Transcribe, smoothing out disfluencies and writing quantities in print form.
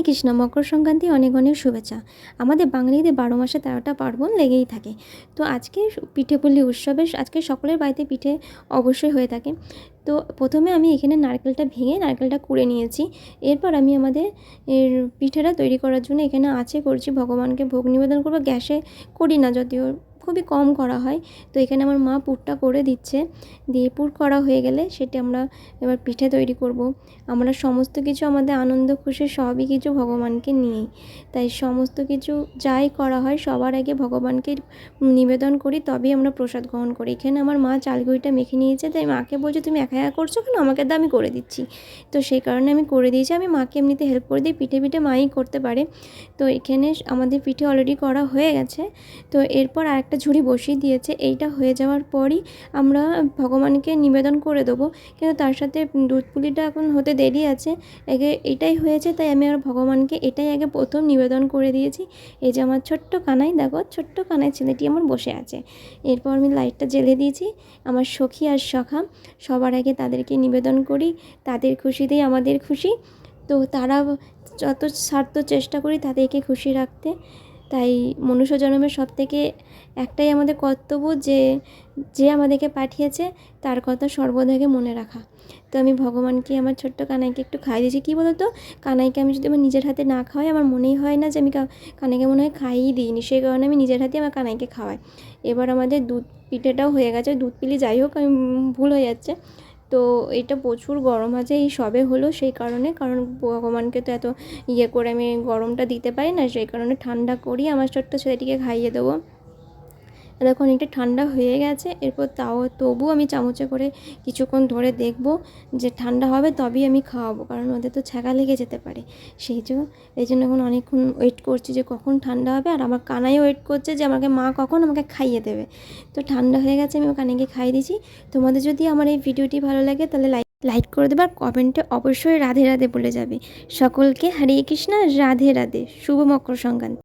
কৃষ্ণ, মকর সংক্রান্তি অনেক অনেক শুভেচ্ছা। আমাদের বাঙালিদের 12 মাসে 13টা পার্বণ লেগেই থাকে। তো আজকে পিঠেপুলি উৎসবে আজকে সকলের বাড়িতে পিঠে অবশ্যই হয়ে থাকে। তো প্রথমে আমি এখানে নারকেলটা ভেঙে নারকেলটা কুড়ে নিয়েছি। এরপর আমি আমাদের পিঠেটা তৈরি করার জন্য এখানে আছে করছি, ভগবানকে ভোগ নিবেদন করবো। গ্যাসে করি না, যদিও খুবই কম করা হয়। তো এখানে আমার মা পুরটা করে দিচ্ছে, দিয়ে পুর করা হয়ে গেলে সেটা আমরা এবার পিঠে তৈরি করব। আমরা সমস্ত কিছু আমাদের আনন্দ খুশি সবই কিছু ভগবানকে নিয়েই, তাই সমস্ত কিছু যাই করা হয় সবার আগে ভগবানকে নিবেদন করি, তবেই আমরা প্রসাদ গ্রহণ করি। এখানে আমার মা চালগুড়িটা মেখে নিয়েছে, তাই মাকে বলছে তুমি একা একা করছো কেন, আমাকে দাও আমি করে দিচ্ছি। তো সেই কারণে আমি করে দিয়েছি। আমি মাকে এমনিতে হেল্প করে দিই, পিঠে পিঠে মাই করতে পারে। তো এখানে আমাদের পিঠে অলরেডি করা হয়ে গেছে। তো এরপর আরেকটা ঝুড়ি বসিয়ে দিয়েছে। এইটা হয়ে যাওয়ার পরই আমরা ভগবানকে নিবেদন করে দেবো, কিন্তু তার সাথে দুধ পুলিটা এখন হতে দেরি আছে। আগে এটাই হয়েছে, তাই আমি আর ভগবানকে এটাই আগে প্রথম নিবেদন করে দিয়েছি। এই যে আমার ছোট্ট কানাই, দেখো ছোট্ট কানাই ছেলেটি আমার বসে আছে। এরপর আমি লাইটটা জ্বেলে দিয়েছি। আমার সখী আর সখা সবার আগে তাদেরকে নিবেদন করি, তাদের খুশিতেই আমাদের খুশি। তো তারা যত সাধ্য চেষ্টা করি তাদেরকে খুশি রাখতে। তাই মনুষ্য জন্মের সবথেকে একটাই আমাদের কর্তব্য, যে যে আমাদেরকে পাঠিয়েছে তার কথা সর্বদাকে মনে রাখা। তো আমি ভগবানকে আমার ছোট্ট কানাইকে একটু খাইয়ে দিয়েছি। কী বলো তো, কানাইকে আমি যদি আমার নিজের হাতে না খাওয়াই আমার মনেই হয় না যে আমি কানাইকে মনে হয় খাইয়েই দিইনি, সেই কারণে আমি নিজের হাতে আমার কানাইকে খাওয়াই। এবার আমাদের দুধ পিঠেটাও হয়ে গেছে, দুধ পিলি যাই হোক, আমি ভুল হয়ে যাচ্ছে। তো এটা প্রচুর গরম আছে, এই সবে হলো, সেই কারণে, কারণ ভগবানকে তো এত করে আমি গরমটা দিতে পারি না, সেই কারণে ঠান্ডা করি আমার ছোট্ট ছেলেটিকে খাইয়ে দেবো। দেখো অনেকটা ঠান্ডা হয়ে গেছে। এরপর তবু আমি চামচে করে কিছুক্ষণ ধরে দেখব যে ঠান্ডা হবে, তবেই আমি খাওয়াবো, কারণ ওদের তো ছ্যাঁকা লেগে যেতে পারে। এই জন্য এখন অনেকক্ষণ ওয়েট করছি যে কখন ঠান্ডা হবে, আর আমার কানাই ওয়েট করছে যে আমাকে মা কখন আমাকে খাইয়ে দেবে। তো ঠান্ডা হয়ে গেছে, আমি কানাইকে খাইয়ে দিয়েছি। তোমাদের যদি আমার এই ভিডিওটি ভালো লাগে তাহলে লাইক করে দেবে, আর কমেন্টে অবশ্যই রাধে রাধে বলে যাবে। সকলকে হরে কৃষ্ণ, রাধে রাধে, শুভ মকর সংক্রান্তি।